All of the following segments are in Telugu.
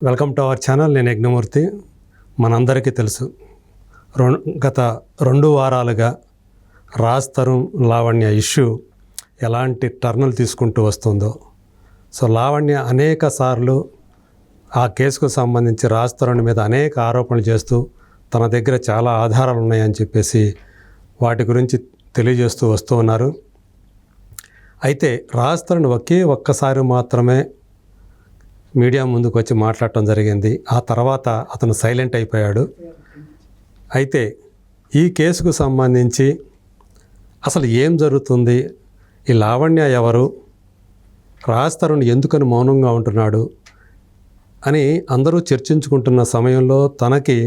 Welcome to our channel. నేను యజ్ఞమూర్తి. మనందరికీ తెలుసు, గత 2 వారాలుగా రాజ్ తరుణ్ లావణ్య ఇష్యూ ఎలాంటి టర్నులు తీసుకుంటూ వస్తుందో. సో లావణ్య అనేక సార్లు ఆ కేసుకు సంబంధించి రాజ్ తరుణ్ మీద అనేక ఆరోపణలు చేస్తూ తన దగ్గర చాలా ఆధారాలు ఉన్నాయని చెప్పేసి వాటి గురించి తెలియజేస్తూ వస్తూ ఉన్నారు. అయితే రాజ్ తరుణ్ ఒక్కసారి మాత్రమే మీడియా ముందుకు వచ్చి మాట్లాడటం జరిగింది. ఆ తర్వాత అతను సైలెంట్ అయిపోయాడు. అయితే ఈ కేసుకు సంబంధించి అసలు ఏం జరుగుతుంది, ఈ లావణ్య ఎవరు, రాజ్ తరుణ్ ఎందుకని మౌనంగా ఉంటున్నాడు అని అందరూ చర్చించుకుంటున్న సమయంలో తనకి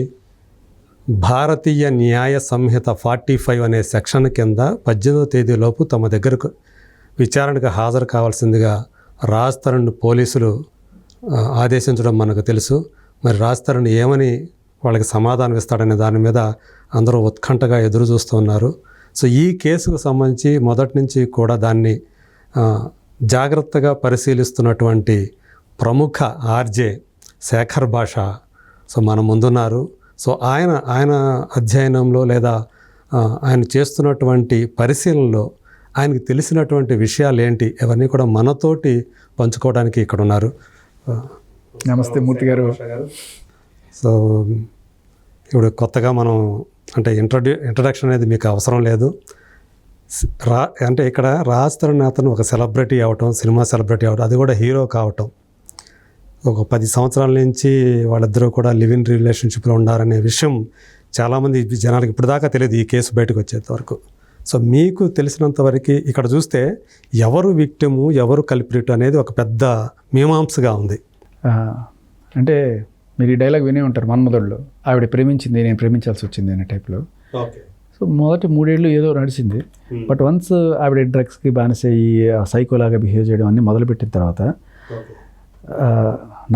భారతీయ న్యాయ సంహిత 45 అనే సెక్షన్ కింద 18వ తేదీలోపు తమ దగ్గరకు విచారణకు హాజరు కావాల్సిందిగా రాజ్ తరుణ్ పోలీసులు ఆదేశించడం మనకు తెలుసు. మరి రాజ్ తరుణ్ ఏమని వాళ్ళకి సమాధానం ఇస్తాడనే దాని మీద అందరూ ఉత్కంఠగా ఎదురు చూస్తున్నారు. సో ఈ కేసుకు సంబంధించి మొదటి నుంచి కూడా దాన్ని జాగ్రత్తగా పరిశీలిస్తున్నటువంటి ప్రముఖ ఆర్జే శేఖర్ భాష సో మన ముందున్నారు. సో ఆయన అధ్యయనంలో లేదా ఆయన చేస్తున్నటువంటి పరిశీలనలో ఆయనకు తెలిసినటువంటి విషయాలు ఏంటి ఇవన్నీ కూడా మనతోటి పంచుకోవడానికి ఇక్కడ ఉన్నారు. నమస్తే మూర్తి గారు. సో ఇప్పుడు కొత్తగా మనం అంటే ఇంట్రడక్షన్ అనేది మీకు అవసరం లేదు. అంటే ఇక్కడ రాజ్ తరుణ్ అతను ఒక సెలబ్రిటీ అవటం, సినిమా సెలబ్రిటీ అవటం, అది కూడా హీరో కావటం, ఒక 10 సంవత్సరాల నుంచి వాళ్ళిద్దరూ కూడా లివ్ ఇన్ రిలేషన్షిప్లో ఉండారనే విషయం చాలామంది జనాలకు ఇప్పుడు దాకా తెలియదు ఈ కేసు బయటకు వచ్చేంత వరకు. సో మీకు తెలిసినంత వరకు ఇక్కడ చూస్తే ఎవరు విక్టిము ఎవరు కల్ప్రిట్ అనేది ఒక పెద్ద మీమాంసగా ఉంది. అంటే మీరు ఈ డైలాగ్ వినే ఉంటారు, మన్మధుడులో ఆవిడ ప్రేమించింది నేను ప్రేమించాల్సి వచ్చింది అనే టైప్లో. సో మొదటి 3 ఏళ్ళు ఏదో నడిచింది. బట్ వన్స్ ఆవిడ డ్రగ్స్కి బానిస ఈ సైకోలాగా బిహేవ్ చేయడం అన్నీ మొదలుపెట్టిన తర్వాత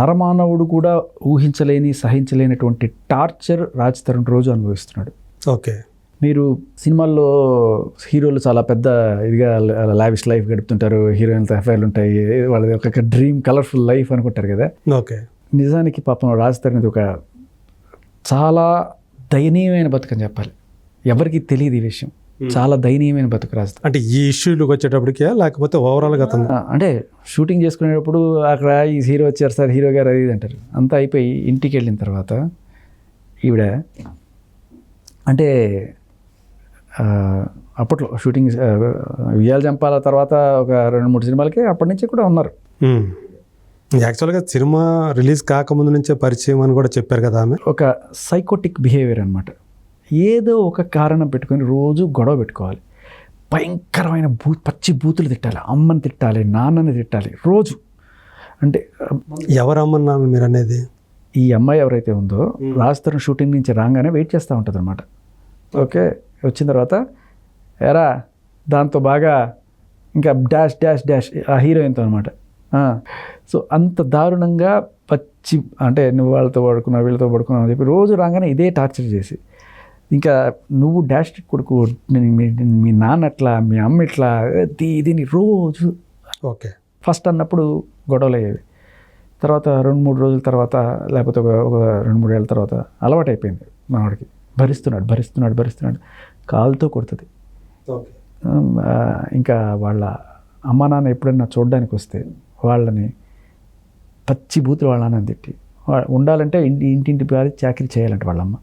నరమానవుడు కూడా ఊహించలేని సహించలేనటువంటి టార్చర్ రాజ్ తరుణ్ రోజు అనుభవిస్తున్నాడు. ఓకే, మీరు సినిమాల్లో హీరోలు చాలా పెద్ద ఇదిగా లావిష్ లైఫ్ గడుపుతుంటారు, హీరోయిన్లతో అఫైర్లు ఉంటాయి, వాళ్ళది ఒక డ్రీమ్ కలర్ఫుల్ లైఫ్ అనుకుంటారు కదా. ఓకే, నిజానికి పాపం రాజ్ తరుణ్ ఒక చాలా దయనీయమైన బతుకని చెప్పాలి. ఎవరికి తెలియదు ఈ విషయం. చాలా దయనీయమైన బతుకు రాజ్ తరుణ్. అంటే ఈ ఇష్యూలకు వచ్చేటప్పటికే లేకపోతే ఓవరాల్గా అంటే షూటింగ్ చేసుకునేటప్పుడు అక్కడ ఈ హీరో వచ్చారు సార్, హీరో గారు అది అంటారు. అంతా అయిపోయి ఇంటికి వెళ్ళిన తర్వాత ఈవిడ అంటే అప్పట్లో షూటింగ్ వియాల జంపాల తర్వాత ఒక 2-3 సినిమాలకి అప్పటి నుంచి కూడా ఉన్నారు. యాక్చువల్గా సినిమా రిలీజ్ కాకముందు నుంచే పరిచయం అని కూడా చెప్పారు కదా ఆమె. ఒక సైకోటిక్ బిహేవియర్ అనమాట. ఏదో ఒక కారణం పెట్టుకొని రోజు గొడవ పెట్టుకోవాలి, భయంకరమైన పచ్చి బూతులు తిట్టాలి, అమ్మని తిట్టాలి, నాన్నని తిట్టాలి రోజు. అంటే ఎవరమ్మని నాన్న మీరు అనేది? ఈ అమ్మాయి ఎవరైతే ఉందో రాజ్ తరుణ్ షూటింగ్ నుంచి రాగానే వెయిట్ చేస్తూ ఉంటుంది అనమాట. ఓకే, వచ్చిన తర్వాత ఎరా దాంతో బాగా ఇంకా డాష్ డాష్ డాష్ ఆ హీరోయిన్తో అనమాట. సో అంత దారుణంగా పచ్చి అంటే నువ్వు వాళ్ళతో పడుకున్నావు వీళ్ళతో పడుకున్నావు అని చెప్పి రోజు రాగానే ఇదే టార్చర్ చేసి, ఇంకా నువ్వు డాష్ కొడుకు, మీ నాన్న ఎట్లా, మీ అమ్మ ఇట్లా, దీన్ని రోజు. ఓకే, ఫస్ట్ అన్నప్పుడు గొడవలు అయ్యేవి. తర్వాత 2-3 రోజుల తర్వాత లేకపోతే ఒక 2-3 ఏళ్ళ తర్వాత అలవాటు అయిపోయింది మనవాడికి. భరిస్తున్నాడు కాలుతో కొడుతుంది. ఇంకా వాళ్ళ అమ్మ నాన్న ఎప్పుడైనా చూడడానికి వస్తే వాళ్ళని పచ్చి బూతులు వాళ్ళ నాన్న తిట్టి, ఉండాలంటే ఇంటింటి పేరు చాకరీ చేయాలంటే వాళ్ళమ్మ.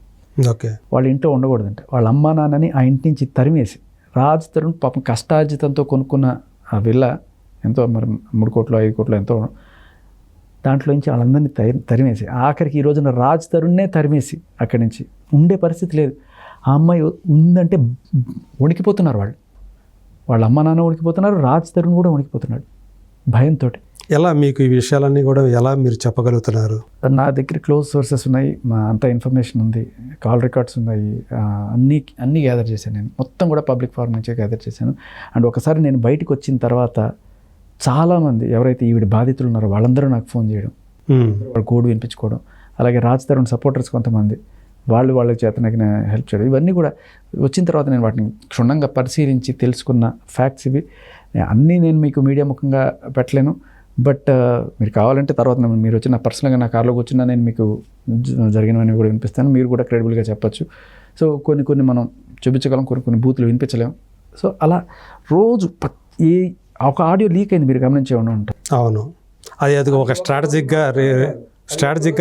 ఓకే, వాళ్ళ ఇంట్లో ఉండకూడదంట. వాళ్ళ అమ్మ నాన్నని ఆ ఇంటి నుంచి తరిమేసి, రాజ్ తరుణ్ పాపం కష్టార్జితంతో కొనుక్కున్న ఆ విల్ల ఎంతో మరి 3 కోట్లు 5 కోట్లు ఎంతో, దాంట్లో నుంచి వాళ్ళందరినీ తరిమేసి ఆఖరికి ఈ రోజున రాజ్ తరుణ్నే తరిమేసి అక్కడి నుంచి ఉండే పరిస్థితి లేదు. ఆ అమ్మాయి ఉందంటే వణికిపోతున్నారు వాళ్ళ అమ్మ నాన్న వణికిపోతున్నారు, రాజ్ తరుణ్ కూడా వణికిపోతున్నాడు భయంతో. ఎలా మీకు ఈ విషయాలన్నీ కూడా ఎలా మీరు చెప్పగలుగుతున్నారు? నా దగ్గర క్లోజ్ సోర్సెస్ ఉన్నాయి, మా అంతా ఇన్ఫర్మేషన్ ఉంది, కాల్ రికార్డ్స్ ఉన్నాయి, అన్నీ గ్యాదర్ చేశాను నేను. మొత్తం కూడా పబ్లిక్ ఫారం నుంచే గ్యాదర్ చేశాను. అండ్ ఒకసారి నేను బయటకు వచ్చిన తర్వాత చాలామంది ఎవరైతే ఈవిడ బాధితులు ఉన్నారో వాళ్ళందరూ నాకు ఫోన్ చేయడం, వాళ్ళ గోడు వినిపించుకోవడం, అలాగే రాజ్ తరుణ్ సపోర్టర్స్ కొంతమంది వాళ్ళ చేత నాకు హెల్ప్ చేయడం, ఇవన్నీ కూడా వచ్చిన తర్వాత నేను వాటిని క్షుణ్ణంగా పరిశీలించి తెలుసుకున్న ఫ్యాక్ట్స్ ఇవి. అన్నీ నేను మీకు మీడియా ముఖంగా పెట్టలేను. బట్ మీరు కావాలంటే తర్వాత మీరు వచ్చి నా పర్సనల్గా నా కార్లో కూర్చున్నా నేను మీకు జరిగినవన్నీ కూడా వినిపిస్తాను, మీరు కూడా క్రెడిబుల్గా చెప్పచ్చు. సో కొన్ని మనం చూపించగలం, కొన్ని బూతులు వినిపించలేం. సో అలా రోజు ఒక ఆడియో లీక్ అయింది, మీరు గమనించే ఉంటారు. అవును, అది ఒక స్ట్రాటజిక్గా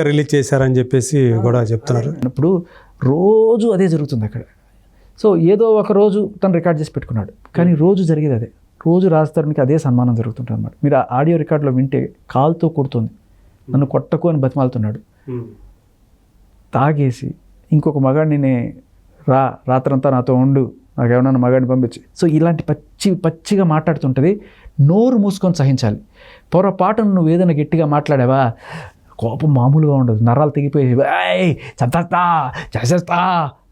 రిలీజ్ చేశారని చెప్పేసి కూడా చెప్తున్నారు. ఇప్పుడు రోజు అదే జరుగుతుంది అక్కడ. సో ఏదో ఒక రోజు తను రికార్డ్ చేసి పెట్టుకున్నాడు, కానీ రోజు జరిగేది అదే. రోజు రాజతరుణ్కి అదే సన్మానం జరుగుతుంటుంది అన్నమాట. మీరు ఆ ఆడియో రికార్డులో వింటే కాలుతో కొడుతుంది, నన్ను కొట్టకు అని బతిమాలుతున్నాడు. తాగేసి ఇంకొక మగాడిని రాత్రంతా నాతో ఉండు, నాకు ఏమన్నా మగాడిని పంపించి. సో ఇలాంటి పచ్చిగా మాట్లాడుతుంటుంది. నోరు మూసుకొని సహించాలి. పొరపాటును నువ్వు ఏదైనా గట్టిగా మాట్లాడావా, కోపం మామూలుగా ఉండదు, నరాలు తెగిపోయి చంపేస్తా చేసేస్తా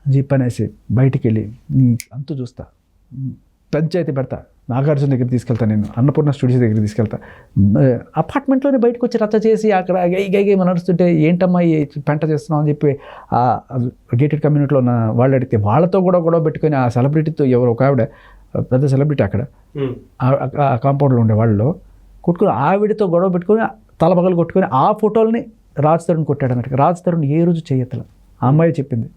అని చెప్పనేసి బయటికి వెళ్ళి నీ అంతు చూస్తా, పంచాయతీ పెడతా, నాగార్జున దగ్గర తీసుకెళ్తా, నేను అన్నపూర్ణ స్టూడియోస్ దగ్గర తీసుకెళ్తా. అపార్ట్మెంట్లోనే బయటకు వచ్చి రచ్చ చేసి అక్కడ గై నడుస్తుంటే ఏంటమ్మా పెంట చేస్తున్నావు అని చెప్పి ఆ గేటెడ్ కమ్యూనిటీలో ఉన్న వాళ్ళు అడిగితే వాళ్ళతో కూడా గొడవ పెట్టుకొని ఆ సెలబ్రిటీతో ఎవరు ఒక ఆవిడ పెద్ద సెలబ్రిటీ అక్కడ ఆ కాంపౌండ్లో ఉండే వాళ్ళలో కొట్టుకుని ఆవిడతో గొడవ పెట్టుకొని తల పగలు కొట్టుకొని ఆ ఫోటోలని రాజ్ తరుణ్ కొట్టాడు అన్నట్టు. రాజ్ తరుణ్ ఏ రోజు చేయత్తల, ఆ అమ్మాయి చెప్పింది.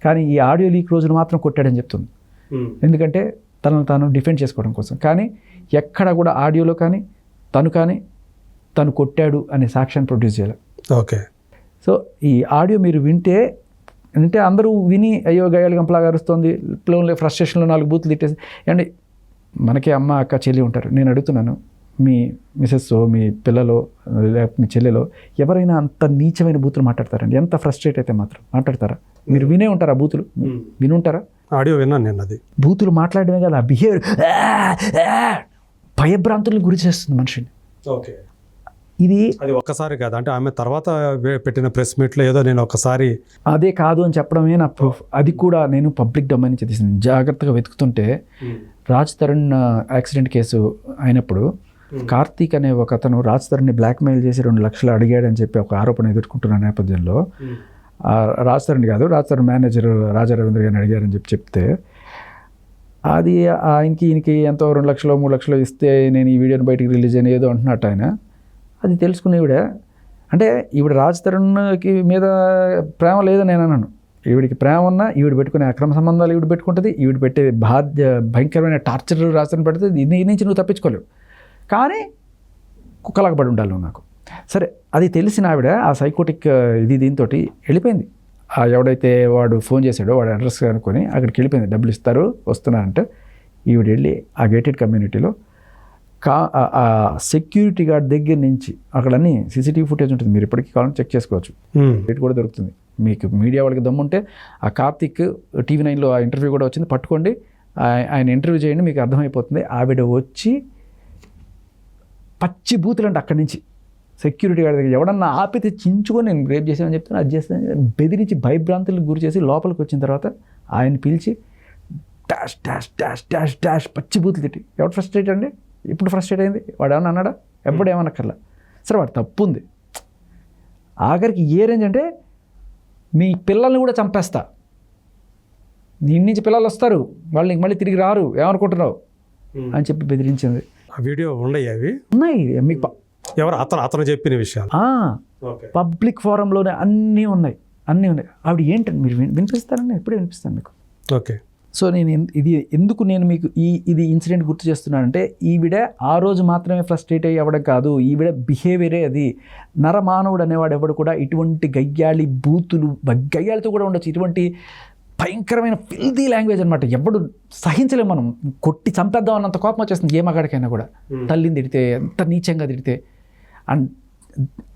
కానీ ఈ ఆడియో లీక్ రోజున మాత్రం కొట్టాడని చెప్తుంది. ఎందుకంటే తనను తాను డిఫెండ్ చేసుకోవడం కోసం. కానీ ఎక్కడ కూడా ఆడియోలో కానీ తను కొట్టాడు అనే సాక్ష్యాన్ని ప్రొడ్యూస్ చేయాలి. ఓకే. సో ఈ ఆడియో మీరు వింటే అందరూ విని అయ్యో గయాలు గంపలాగా అరుస్తుంది, ప్లోన్లో ఫ్రస్ట్రేషన్లో 4 బూతులు తిట్టేసి. అండ్ మనకే అమ్మ అక్క చెల్లి ఉంటారు. నేను అడుగుతున్నాను, మీ మిసెస్ మీ పిల్లలో మీ చెల్లెలో ఎవరైనా అంత నీచమైన బూతులు మాట్లాడతారండి? ఎంత ఫ్రస్ట్రేట్ అయితే మాత్రం మాట్లాడతారా? మీరు వినే ఉంటారా బూతులు? వినుంటారా? ఆడియో విన్నాను నేను. అది బూతులు మాట్లాడమే కదా, బిహేవియర్ భయభ్రాంతులకు గురి చేస్తుంది మనిషిని. ఓకే. అది ఒక్కసారి కాదు, అంటే ఆమె తర్వాత పెట్టిన ప్రెస్ మీట్లో ఏదో నేను ఒకసారి అదే కాదు అని చెప్పడమే నా ప్రూఫ్. అది కూడా నేను పబ్లిక్ డొమైన్ నుంచి తీసాను. జాగ్రత్తగా వెతుకుతుంటే రాజ్ తరుణ్ యాక్సిడెంట్ కేసు అయినప్పుడు కార్తీక్ అనే ఒక అతను రాజ్ తరుణ్ని బ్లాక్మెయిల్ చేసి 2 లక్షలు అడిగాడని చెప్పి ఒక ఆరోపణ ఎదుర్కొంటున్న నేపథ్యంలో రాజ్ తరుణ్ కాదు, రాజ్ తరుణ్ మేనేజర్ రాజా రవీంద్ర గారిని అడిగారని చెప్తే అది ఈయనకి ఎంతో 2 లక్షలు 3 లక్షలు ఇస్తే నేను ఈ వీడియోని బయటికి రిలీజ్ అని ఏదో అంటున్నట్టు ఆయన. అది తెలుసుకుని అంటే ఈవిడ రాజ్ తరుణ్కి మీద ప్రేమ లేదని నేను అన్నాను. ఈవిడికి ప్రేమ ఉన్నా ఈవిడ పెట్టుకునే అక్రమ సంబంధాలు ఈవిడ పెట్టుకుంటుంది, ఈవిడ పెట్టే భయంకరమైన టార్చర్ రాజ్ తరుణ్ పెడుతుంది. దీని నుంచి నువ్వు తప్పించుకోలేవు, కానీ కుక్కలాగా పడి ఉండాలి నువ్వు నాకు. సరే, అది తెలిసిన ఆవిడ ఆ సైకోటిక్ దీంతో వెళ్ళిపోయింది. ఎవడైతే వాడు ఫోన్ చేశాడో వాడు అడ్రస్ అనుకొని అక్కడికి వెళ్ళిపోయింది. డబ్బులు ఇస్తారు వస్తున్నారంటే ఈవిడ వెళ్ళి ఆ గేటెడ్ కమ్యూనిటీలో ఆ సెక్యూరిటీ గార్డ్ దగ్గర నుంచి అక్కడన్నీ సీసీటీవీ ఫుటేజ్ ఉంటుంది, మీరు ఇప్పటికీ కావాలని చెక్ చేసుకోవచ్చు. రేట్ కూడా దొరుకుతుంది మీకు. మీడియా వాళ్ళకి దమ్ముంటే ఆ కార్తీక్ TV9లో ఆ ఇంటర్వ్యూ కూడా వచ్చింది, పట్టుకోండి, ఆయన ఇంటర్వ్యూ చేయండి, మీకు అర్థమైపోతుంది. ఆవిడ వచ్చి పచ్చి బూతులు అంటే అక్కడి నుంచి సెక్యూరిటీ గార్డ్ దగ్గర ఎవడన్నా ఆపితే చించుకొని నేను రేప్ చేసామని చెప్తాను, అది చేస్తాను బెదిరించి భయభ్రాంతులకు గురి చేసి లోపలికి వచ్చిన తర్వాత ఆయన పిలిచి dash dash dash dash dash పచ్చి బూతులు తిట్టి. ఎవడు ఫ్రస్ట్రేట్ అండి? ఇప్పుడు ఫ్రస్ట్రేట్ అయింది వాడు ఏమన్నా అన్నాడా? ఎప్పుడు ఏమన్నక్కర్లా. సరే వాడు తప్పు ఉంది. ఆఖరికి ఏ రేంజ్ అంటే మీ పిల్లల్ని కూడా చంపేస్తా, నీ నుంచి పిల్లలు వస్తారు వాళ్ళు మళ్ళీ తిరిగి రారు, ఏమనుకుంటున్నావు అని చెప్పి బెదిరించింది. ఆ వీడియో అవి ఉన్నాయి మీకు. ఎవరు అతను చెప్పిన విషయాలు పబ్లిక్ ఫోరంలోనే అన్నీ ఉన్నాయి. ఆవిడ ఏంటంటే మీరు వినిపిస్తారని ఎప్పుడే వినిపిస్తాను మీకు. ఓకే. సో నేను మీకు ఇది ఇన్సిడెంట్ గుర్తు చేస్తున్నానంటే ఈవిడ ఆ రోజు మాత్రమే ఫ్రస్ట్రేట్ అయ్యి అవ్వడం కాదు, ఈవిడ బిహేవియరే అది. నరమానవుడు అనేవాడు ఎవడు కూడా ఇటువంటి గయ్యాళి బూతులు గయ్యాళితో కూడా ఉండొచ్చు, ఇటువంటి భయంకరమైన ఫిల్దీ లాంగ్వేజ్ అనమాట. ఎవడు సహించలేము మనం, కొట్టి చంపేద్దాం అన్నంత కోపం వచ్చేస్తుంది ఏ మగాడికైనా కూడా. తల్లిని తిడితే ఎంత నీచంగా తిడితే అండ్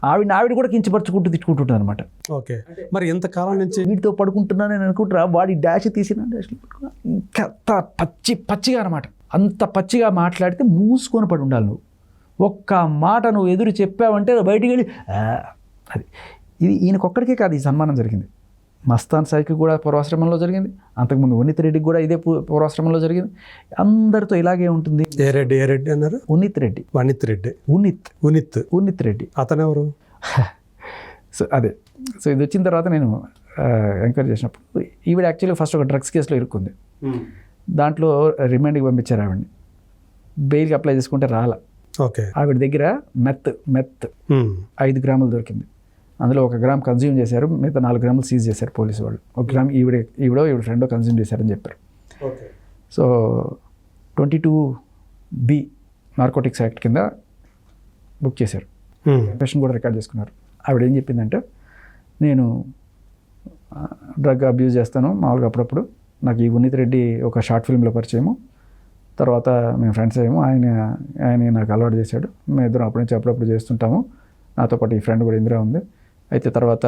ఆవిడ కూడా కించపరుచుకుంటూ తిట్టుకుంటుంటుంది అనమాట. ఓకే. మరి ఎంతకాలం నుంచి వీటితో పడుకుంటున్నా నేను అనుకుంటున్నా, వాడి డాష్ తీసిన డాష్లో ఇంకా పచ్చిగా అనమాట. అంత పచ్చిగా మాట్లాడితే మూసుకొని పడి ఉండాలి నువ్వు. ఒక్క మాట నువ్వు ఎదురు చెప్పావంటే బయటికి వెళ్ళి అది. ఇది ఈయనకొక్కడికే కాదు ఈ సన్మానం జరిగింది. మస్తాన్ సాయికి కూడా పూర్వాశ్రమంలో జరిగింది, అంతకుముందు ఉన్నిత్ రెడ్డికి కూడా ఇదే పూర్వాశ్రమంలో జరిగింది. అందరితో ఇలాగే ఉంటుంది. ఏ రెడ్డి అన్నారు? ఉన్నిత్ రెడ్డి. ఉన్నిత్ రెడ్డి. అతనెవరు? సో అదే. సో ఇది వచ్చిన తర్వాత నేను ఎంక్వైరీ చేసినప్పుడు ఈవిడ యాక్చువల్లీ ఫస్ట్ ఒక డ్రగ్స్ కేసులో ఇరుక్కుంది. దాంట్లో రిమాండ్కి పంపించారు ఆవిడని. బెయిల్కి అప్లై చేసుకుంటే రాలా. ఓకే. ఆవిడ దగ్గర మెత్ 5 గ్రాములు దొరికింది. అందులో 1 గ్రామ్ కన్జ్యూమ్ చేశారు, మిగతా 4 గ్రాములు సీజ్ చేశారు పోలీసు వాళ్ళు. 1 గ్రామ్ ఈవిడ ఫ్రెండో కన్జ్యూమ్ చేశారని చెప్పారు. సో 22B నార్కోటిక్స్ యాక్ట్ కింద బుక్ చేశారు. కన్ఫెషన్ కూడా రికార్డ్ చేసుకున్నారు. ఆవిడ ఏం చెప్పిందంటే, నేను డ్రగ్ అబ్యూజ్ చేస్తాను మామూలుగా అప్పుడప్పుడు, నాకు ఈ ఉన్నిత్ రెడ్డి ఒక షార్ట్ ఫిల్మ్లో పరిచయము, తర్వాత మేము ఫ్రెండ్స్ అయ్యాము, ఆయన నాకు అలవాటు చేశాడు, మేము ఇద్దరం అప్పటి నుంచి అప్పుడప్పుడు చేస్తుంటాము, నాతో పాటు ఈ ఫ్రెండ్ కూడా ఇందిరా ఉంది. అయితే తర్వాత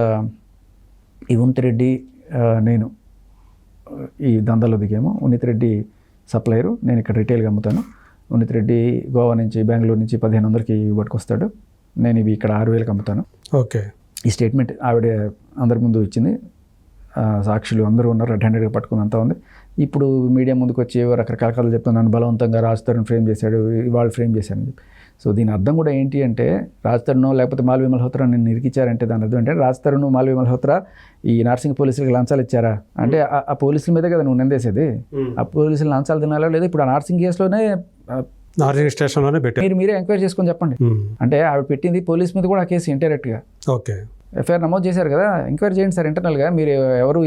ఈ ఉన్నిత్ రెడ్డి నేను ఈ దందాలో దిగాము. ఉన్నిత్ రెడ్డి సప్లయరు, నేను ఇక్కడ రిటైల్గా అమ్ముతాను. ఉన్నిత్ రెడ్డి గోవా నుంచి బెంగళూరు నుంచి 1500కి పట్టుకొస్తాడు, నేను ఇవి ఇక్కడ 6000కి అమ్ముతాను. ఓకే. ఈ స్టేట్మెంట్ ఆవిడ అందరి ముందు ఇచ్చింది. సాక్షులు అందరూ ఉన్నారు, రెడ్ హ్యాండెడ్గా పట్టుకుని అంతా ఉంది. ఇప్పుడు మీడియా ముందుకు వచ్చి రకరకాల కథలు చెప్తున్నాను, బలవంతంగా రాజ్ తరుణ్ ఫ్రేమ్ చేశాడు, వాళ్ళు ఫ్రేమ్ చేశారని చెప్పి. సో దీని అర్థం కూడా ఏంటి అంటే, రాజ్ తరుణ్ లేకపోతే మాల్వి మల్హోత్రా నేను ఇరికిచ్చారంటే దాని అర్థం అంటే, రాజ్ తరుణ్ మాల్వి మల్హోత్రా ఈ నార్సింగ్ పోలీసులకి లంచాలు ఇచ్చారా అంటే, ఆ పోలీసుల మీదే కదా నువ్వు నిందేసేది. ఆ పోలీసులు లంచాలు తినాలో లేదు. ఇప్పుడు ఆ నార్సింగ్ కేసులోనే నార్సింగ్ స్టేషన్లోనే పెట్టారు. మీరే ఎంక్వైరీ చేసుకొని చెప్పండి. అంటే ఆవిడ పెట్టింది పోలీస్ మీద కూడా ఆ కేసు ఇండైరెక్ట్గా. ఓకే. ఎఫ్ఐఆర్ నమోదు చేశారు కదా, ఎంక్వైరీ చేయండి సార్ ఇంటర్నల్గా. మీరు ఎవరు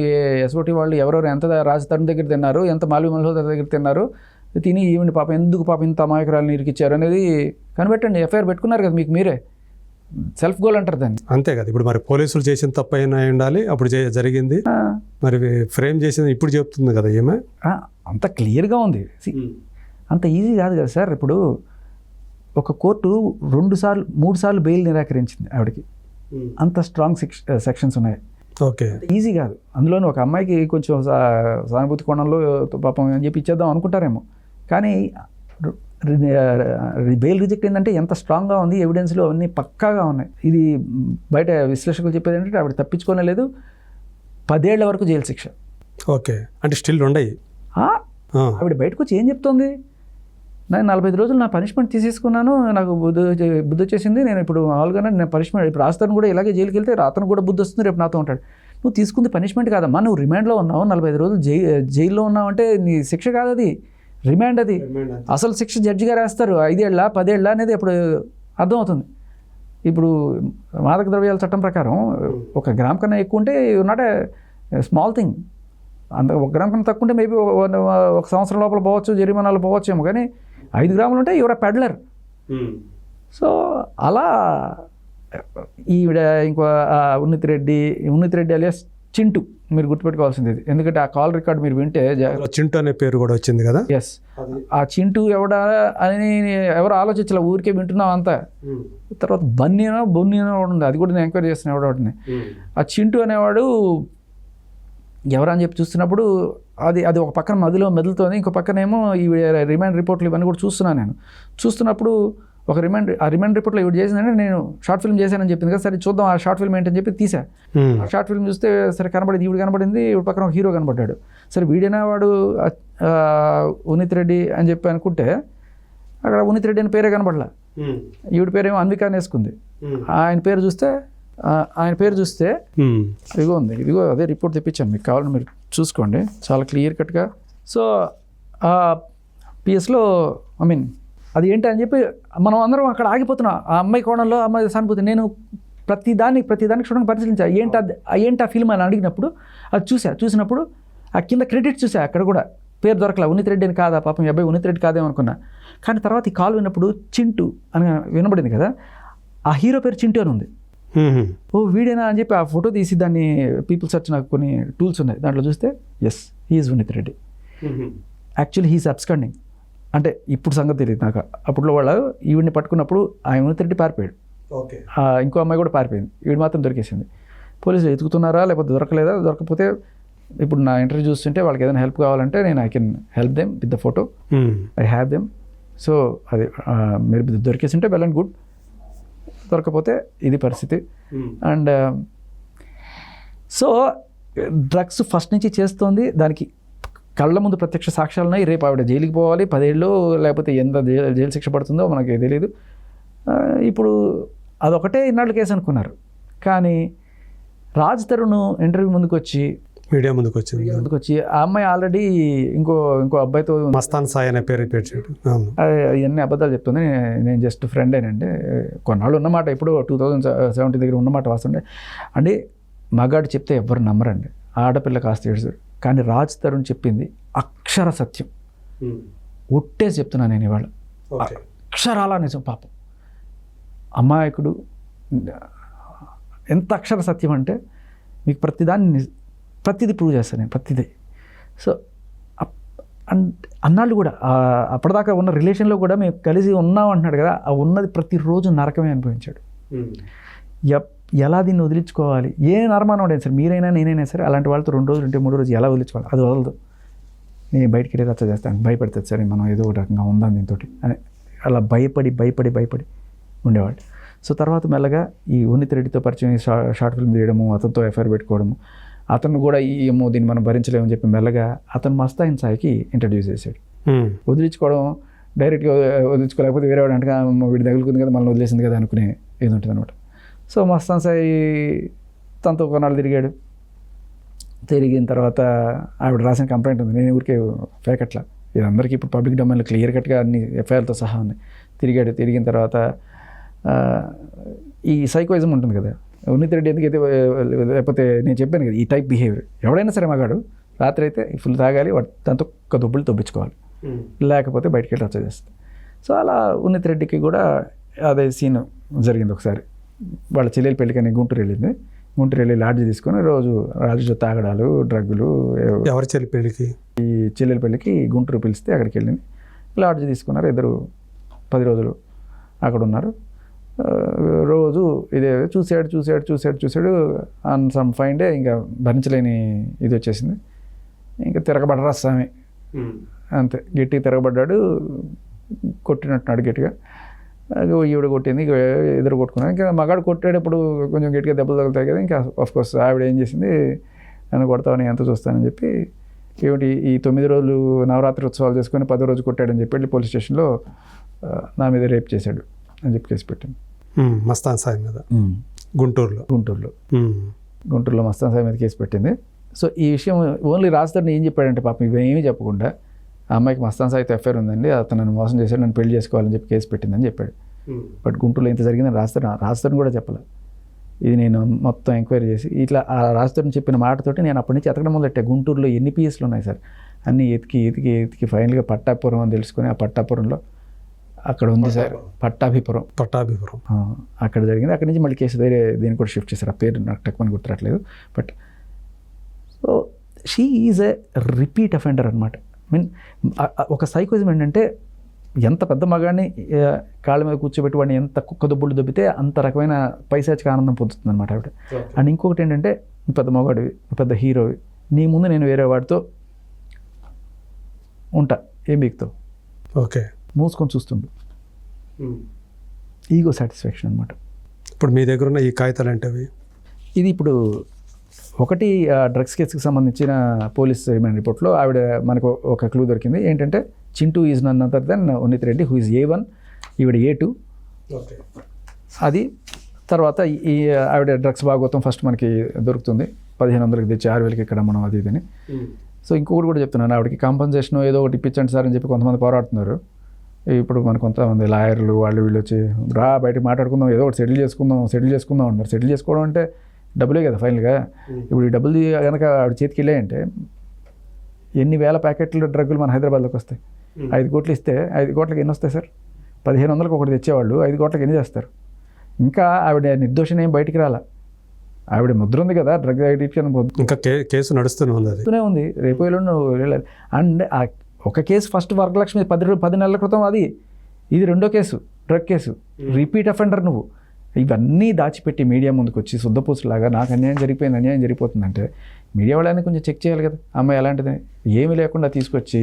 ఎస్ఓటీ వాళ్ళు ఎవరెవరు ఎంత రాజ్ తరుణ్ దగ్గర తిన్నారు, ఎంత మాల్వి మల్హోత్రా దగ్గర తిన్నారు, తిని ఈవిని ఎందుకు ఇంత అమాయకురాలను ఇరికిచ్చారు అనేది కనిపెట్టండి. ఎఫ్ఐఆర్ పెట్టుకున్నారు కదా మీకు మీరే, సెల్ఫ్ గోల్ అంటారు దాన్ని. అంతే కదా. ఇప్పుడు మరి పోలీసులు చేసిన తప్పు అయినా ఉండాలి, అప్పుడు జరిగింది, మరి ఫ్రేమ్ చేసింది ఇప్పుడు చెప్తుంది కదా ఏమే. అంత క్లియర్గా ఉంది. అంత ఈజీ కాదు కదా సార్. ఇప్పుడు ఒక కోర్టు 3 సార్లు బెయిల్ నిరాకరించింది ఆవిడకి, అంత స్ట్రాంగ్ సెక్షన్స్ ఉన్నాయి. ఓకే. ఈజీ కాదు. అందులోనూ ఒక అమ్మాయికి కొంచెం సానుభూతి కోణంలో పాపం అని చెప్పి ఇచ్చేద్దాం అనుకుంటారేమో, కానీ బెయిల్ రిజెక్ట్ ఏంటంటే ఎంత స్ట్రాంగ్గా ఉంది, ఎవిడెన్స్లో అన్నీ పక్కాగా ఉన్నాయి. ఇది బయట విశ్లేషకులు చెప్పేది ఏంటంటే ఆవిడ తప్పించుకోనే లేదు, 10 ఏళ్ల వరకు జైలు శిక్ష. ఓకే. అంటే స్టిల్ ఉండయి. ఆవిడ బయటకు వచ్చి ఏం చెప్తుంది, నేను 45 రోజులు నా పనిష్మెంట్ తీసేసుకున్నాను, నాకు బుద్ధి వచ్చేసింది, నేను ఇప్పుడు మామూలుగానే నేను పనిష్మెంట్ ఇప్పుడు రాస్తాను కూడా ఇలాగే జైలుకి వెళ్తే అతను కూడా బుద్ధి వస్తుంది, రేపు నాతో ఉంటాడు. నువ్వు తీసుకుంది పనిష్మెంట్ కాదమ్మా, నువ్వు రిమాండ్లో ఉన్నావు, 45 రోజులు జైల్లో ఉన్నావు అంటే నీ శిక్ష కాదు, అది రిమాండ్. అది అసలు శిక్ష జడ్జి గారు వేస్తారు, 5 ఏళ్ళ 10 ఏళ్ళ అనేది అప్పుడు అర్థమవుతుంది. ఇప్పుడు మాదక ద్రవ్యాల చట్టం ప్రకారం 1 గ్రామ్ కన్నా ఎక్కువ ఉంటే not a small thing. 1 gram కన్నా తక్కువ ఉంటే మేబీ 1 సంవత్సరం లోపల పోవచ్చు, జరిమానాలు పోవచ్చేమో, కానీ 5 గ్రాములు ఉంటే యువర్ పెడ్లర్. సో అలా ఈవిడ ఇంకో ఉన్నిత్ రెడ్డి అలియాస్ చింటూ మీరు గుర్తుపెట్టుకోవాల్సింది. ఎందుకంటే ఆ కాల్ రికార్డ్ మీరు వింటే చింటూ అనే పేరు కూడా వచ్చింది కదా. ఎస్, ఆ చింటూ అని ఎవరు ఆలోచించాలి, ఊరికే వింటున్నాం అంతా. తర్వాత బొన్నీనో ఉంది, అది కూడా నేను ఎంక్వైరీ చేస్తున్నాను ఎవడోటిని. ఆ చింటూ అనేవాడు ఎవరని చెప్పి చూస్తున్నప్పుడు అది ఒక పక్కన మెదులుతోంది, ఇంకో పక్కనేమో ఈ రిమాండ్ రిపోర్ట్లు ఇవన్నీ కూడా చూస్తున్నాను. నేను చూస్తున్నప్పుడు ఆ రిమాండ్ రిపోర్ట్లో ఇవి చేసిందంటే నేను షార్ట్ ఫిల్మ్ చేశానని చెప్పింది కదా, సరే చూద్దాం ఆ షార్ట్ ఫిల్మ్ ఏంటని చెప్పి తీసా. ఆ షార్ట్ ఫిల్మ్ చూస్తే సరే కనబడింది, ఈవిడ కనబడింది, ఈవిడ పక్కన ఒక హీరో కనబడ్డాడు. సరే వీడైనా వాడు ఉన్నిత్ రెడ్డి అని చెప్పి అనుకుంటే అక్కడ ఉన్నిత్ రెడ్డి అని పేరే కనబడలా, ఈవిడ పేరేమో అన్విక అని వేసుకుంది. ఆయన పేరు చూస్తే ఇదిగో అదే రిపోర్ట్ తెప్పించాను, మీకు కావాలని మీరు చూసుకోండి చాలా క్లియర్ కట్గా. సో పిఎస్లో అది ఏంటి అని చెప్పి మనం అందరం అక్కడ ఆగిపోతున్నాం. ఆ అమ్మాయి కోణంలో అమ్మాయి సానుభూతి నేను ప్రతిదానికి చూడడానికి పరిశీలించాను. ఏంటి ఆ ఫిల్మ్ అని అడిగినప్పుడు అది చూసినప్పుడు ఆ కింద క్రెడిట్స్ చూసా, అక్కడ కూడా పేరు దొరకలా, ఉన్నిత్ రెడ్డి అని కాదా, పాపం ఈ అబ్బాయి ఉన్నిత్ రెడ్డి కాదేమనుకున్నా. కానీ తర్వాత ఈ కాల్ విన్నప్పుడు చింటూ అని వినబడింది కదా, ఆ హీరో పేరు చింటూ అని ఉంది. ఓ వీడేనా అని చెప్పి ఆ ఫోటో తీసి దాన్ని పీపుల్ సర్చ్ నాకు కొన్ని టూల్స్ ఉన్నాయి, దాంట్లో చూస్తే yes he is Unnith Reddy. Actually he is absconding. అంటే ఇప్పుడు సంగతి తెలియదు నాకు. అప్పట్లో వాళ్ళు ఈవిడిని పట్టుకున్నప్పుడు ఆయన ఉన్నిత్ రెడ్డి పారిపోయాడు, ఇంకో అమ్మాయి కూడా పారిపోయింది, ఈవిడ మాత్రం దొరికేసింది. పోలీసులు ఎతుకుతున్నారా లేకపోతే దొరకలేదా, దొరకపోతే ఇప్పుడు నా ఇంటర్వ్యూ చూస్తుంటే వాళ్ళకి ఏదైనా హెల్ప్ కావాలంటే నేను I can help them with the photo, I have them. So అది మీరు దొరికేసి ఉంటే వెల్ అండ్ గుడ్, దొరకపోతే ఇది పరిస్థితి. అండ్ సో డ్రగ్స్ ఫస్ట్ నుంచి చేస్తోంది, దానికి కళ్ళ ముందు ప్రత్యక్ష సాక్ష్యాలు ఉన్నాయి. రేపు ఆవిడ జైలుకి పోవాలి, 10 ఏళ్ళు లేకపోతే ఎంత జైలు శిక్ష పడుతుందో మనకి తెలియదు. ఇప్పుడు అదొకటే ఇన్నాళ్ళు కేసు అనుకున్నారు, కానీ రాజ్ తరుణ్ ఇంటర్వ్యూ ముందుకు వచ్చి మీడియా ముందుకు వచ్చింది. ముందుకు వచ్చి ఆ అమ్మాయి ఆల్రెడీ ఇంకో అబ్బాయితో మస్తాన్ సాయి అనే పేరు పెట్టాడు. అవును. ఇవన్నీ అబద్ధాలు చెప్తుంది. నేను జస్ట్ ఫ్రెండేనండి. కొన్నాళ్ళు ఉన్నమాట, ఇప్పుడు 2017 దగ్గర ఉన్నమాట వాస్తుండే అంటే మగాడు చెప్తే ఎవ్వరు నమ్మరండి, ఆడపిల్ల కాస్త ఏడుస్తారు. కానీ రాజ్ తరుణ్ చెప్పింది అక్షర సత్యం. ఒట్టేసి చెప్తున్నాను నేను ఇవాళ, అక్షరాల నిజం. పాపం అమాయకుడు. ఎంత అక్షర సత్యం అంటే మీకు ప్రతిదీ ప్రూవ్ చేస్తాను నేను, ప్రతిదీ. సో అన్నాళ్ళు కూడా అప్పటిదాకా ఉన్న రిలేషన్లో కూడా మేము కలిసి ఉన్నాం అంటున్నాడు కదా, ఆ ఉన్నది ప్రతిరోజు నరకమే అనుభవించాడు. ఎలా దీన్ని వదిలించుకోవాలి, ఏ నరమానం ఉండేది సార్, మీరైనా నేనైనా సరే అలాంటి వాళ్ళతో 2 రోజులు ఉంటే 3 రోజులు ఎలా వదిలించుకోవాలి, అది వదలదు. నేను బయటికి వెళ్ళి రచ్చ చేస్తాను, భయపడుతుంది సరే మనం ఏదో ఒక రకంగా ఉందాం దీంతో అని అలా భయపడి ఉండేవాడు. సో తర్వాత మెల్లగా ఈ ఉన్నిత్ రెడ్డితో పరిచయం, షార్ట్ ఫిల్మ్ తీయడము, అతనితో ఎఫ్ఐఆర్ పెట్టుకోవడము, అతను కూడా ఏమో దీన్ని మనం భరించలేమని చెప్పి మెల్లగా అతను మస్తాన్ సాయికి ఇంట్రడ్యూస్ చేశాడు. వదిలించుకోవడం డైరెక్ట్గా వదిలించుకోలేకపోతే వేరే వాడు అంటే వీడి తగులుకుంది కదా, మనల్ని వదిలేసింది కదా అనుకునే ఏది ఉంటుంది అనమాట. సో మస్తాన్ సాయి తనతో కొన్నాళ్ళు తిరిగిన తర్వాత ఆవిడ రాసిన కంప్లైంట్ ఉంది, నేను ఊరికే ఫేక్ అట్లా, ఇది అందరికీ ఇప్పుడు పబ్లిక్ డొమైన్లో క్లియర్ కట్గా అన్ని ఎఫ్ఐఆర్తో సహా ఉన్నాయి. తిరిగిన తర్వాత ఈ సైకోయిజం ఉంటుంది కదా, ఉన్నిత్ రెడ్డి ఎందుకైతే, లేకపోతే నేను చెప్పాను కదా ఈ టైప్ బిహేవియర్, ఎవడైనా సరే మగాడు రాత్రి అయితే ఫుల్ తాగాలి, దాంతో ఒక దుబ్బులు తొబ్బించుకోవాలి, లేకపోతే బయటికి వెళ్ళి రచ్చ చేస్తుంది. సో అలా ఉన్నిత్ రెడ్డికి కూడా అదే సీన్ జరిగింది. ఒకసారి వాళ్ళ చెల్లెలు పెళ్ళికని గుంటూరు వెళ్ళి లాడ్జి తీసుకొని రోజు లాడ్జిలో తాగడాలు, డ్రగ్గులు. ఎవరి చెల్లి పెళ్ళికి? ఈ చెల్లెల పెళ్ళికి గుంటూరు పిలిస్తే అక్కడికి వెళ్ళింది, లాడ్జి తీసుకున్నారు. ఇద్దరు 10 రోజులు అక్కడ ఉన్నారు. రోజు ఇదే చూసాడు. ఆన్ సమ్ ఫైన్ డే ఇంకా భరించలేని ఇది వచ్చేసింది, ఇంకా తిరగబడరా స్వామి అంతే, గట్టిగా తిరగబడ్డాడు, కొట్టినట్టున్నాడు గట్టిగా. ఈవిడ కొట్టింది, ఎదురు కొట్టుకున్నాడు. ఇంకా మగాడు కొట్టేటప్పుడు కొంచెం గట్టిగా దెబ్బలు తగులుతాయి కదా, ఇంకా ఆఫ్కోర్స్ ఆవిడ ఏం చేసింది, నన్ను కొడతావని ఎంత చూస్తానని చెప్పి, ఏమిటి ఈ 9 రోజులు నవరాత్రి ఉత్సవాలు చేసుకొని 10వ రోజు కొట్టాడని చెప్పి వెళ్ళి పోలీస్ స్టేషన్లో నా మీద రేప్ చేశాడు అని చెప్పి కేసు పెట్టింది. మస్తాన్ సాయి మీద గుంటూరులో మస్తాన్ సాయి మీద కేసు పెట్టింది. సో ఈ విషయం ఓన్లీ రాజధాని ఏం చెప్పాడంటే, పాపం ఇవేమీ చెప్పకుండా ఆ అమ్మాయికి మస్తాన్ సాయితో ఎఫ్ఐఆర్ ఉందండి, అతను నన్ను మోసం చేశాడు, నన్ను పెళ్లి చేసుకోవాలని చెప్పి కేసు పెట్టిందని చెప్పాడు. బట్ గుంటూరులో ఇంత జరిగిందని రాజధాని కూడా చెప్పలేదు. ఇది నేను మొత్తం ఎంక్వైరీ చేసి ఇట్లా ఆ రాజధాని చెప్పిన మాటతోటి నేను అప్పటి నుంచి ఎతకడం మొదలెట్టా. గుంటూరులో ఎన్ని పిఎస్లు ఉన్నాయి సార్ అన్నీ ఎతికి ఫైనల్గా పట్టాపురం అని తెలుసుకొని, ఆ పట్టాపురంలో అక్కడ ఉంది సార్, పట్టాభిపురం అక్కడ జరిగింది. అక్కడి నుంచి మళ్ళీ కేసు దీన్ని కూడా షిఫ్ట్ చేశారు, ఆ పేరు నాకు టక్కుమని గుర్తురాట్లేదు. But so she is a repeat offender అనమాట. మీన్ ఒక సైకోయిజం ఏంటంటే, ఎంత పెద్ద మగాడిని కాళ్ళ మీద కూర్చోబెట్టి వాడిని ఎంత కుక్క దుబ్బులు దొబ్బితే అంత రకమైన పైశాచిక ఆనందం పొందుతుంది అనమాట ఆవిడ. అండ్ ఇంకొకటి ఏంటంటే, పెద్ద మగాడివి, పెద్ద హీరోవి, నీ ముందు నేను వేరే వాడితో ఉంటా, ఏం బీక్తావు, ఓకే మూసుకొని చూస్తుండు, ఈగో సాటిస్ఫాక్షన్ అనమాట. ఇప్పుడు మీ దగ్గర ఉన్న ఈ కాగితాలు ఏంటవి? ఇది ఇప్పుడు ఒకటి డ్రగ్స్ కేసుకి సంబంధించిన పోలీస్ రిమాండ్ రిపోర్ట్లో ఆవిడ మనకు ఒక క్లూ దొరికింది. ఏంటంటే, Chintu is none other than Unnith Reddy, who is A1, ఈవిడ A2. అది తర్వాత ఈ ఆవిడ డ్రగ్స్ భాగవతం ఫస్ట్ మనకి దొరుకుతుంది, 1500కి తెచ్చి 6000కి ఇక్కడ మనం అది ఇదని. సో ఇంకొకటి కూడా చెప్తున్నాను, ఆవిడకి కాంపన్సేషన్ ఏదో ఒకటి ఇప్పించండి సార్ అని చెప్పి కొంతమంది పోరాడుతున్నారు. ఇప్పుడు మన కొంతమంది లాయర్లు వాళ్ళు వీళ్ళు వచ్చి బయటకు మాట్లాడుకుందాం, ఏదో ఒకటి సెటిల్ చేసుకుందాం అంటారు. సెటిల్ చేసుకోవడం అంటే డబ్బులే కదా ఫైనల్గా. ఇప్పుడు ఈ డబ్బులు కనుక ఆవిడ చేతికి వెళ్ళాయంటే ఎన్ని వేల ప్యాకెట్లు డ్రగ్గులు మన హైదరాబాద్లోకి వస్తాయి. 5 కోట్లు ఇస్తే 5 కోట్లకి ఎన్ని వస్తాయి సార్? 1500కి ఒకటి తెచ్చేవాళ్ళు 5 కోట్లకి ఎన్ని చేస్తారు? ఇంకా ఆవిడ నిర్దోషణ ఏం బయటికి రాలా, ఆవిడ ముద్ర ఉంది కదా డ్రగ్ అడిక్షన్, ఇంకా కేసు నడుస్తూనే ఉంది, రేపు వెళ్ళాలి. అండ్ ఒక కేసు ఫస్ట్ వరలక్ష్మి 10 నెలల క్రితం, ఇది రెండో case, drug case, repeat offender నువ్వు. ఇవన్నీ దాచిపెట్టి మీడియా ముందుకు వచ్చి శుద్ధపూసలాగా నాకు అన్యాయం జరిగిపోతుందంటే మీడియా వాళ్ళని కొంచెం చెక్ చేయాలి కదా, అమ్మాయి ఎలాంటిది ఏమీ లేకుండా తీసుకొచ్చి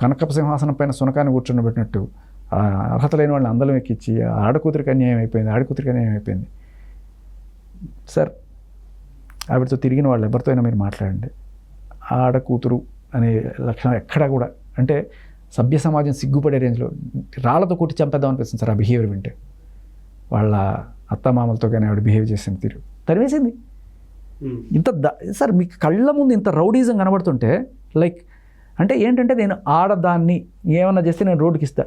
కనకపు సింహాసనం పైన సునకాన్ని కూర్చుండబెట్టినట్టు అర్హత లేని వాళ్ళని అందలం ఎక్కించి ఆడకూతురికి అన్యాయం అయిపోయింది. సార్ ఆవిడతో తిరిగిన వాళ్ళు ఎవరితో అయినా మీరు మాట్లాడండి, ఆడకూతురు అనే లక్షణం ఎక్కడా కూడా, అంటే సభ్య సమాజం సిగ్గుపడే రేంజ్లో రాళ్లతో కొట్టి చంపేద్దాం అనిపిస్తుంది సార్ ఆ బిహేవియర్ వింటే. వాళ్ళ అత్తమామలతో కానీ ఆవిడ బిహేవ్ చేసిన తీరు తరివేసింది. ఇంత సార్ మీకు కళ్ళ ముందు ఇంత రౌడీజం కనబడుతుంటే లైక్ అంటే ఏంటంటే నేను ఆడదాన్ని ఏమన్నా చేస్తే నేను రోడ్డుకి ఇస్తా.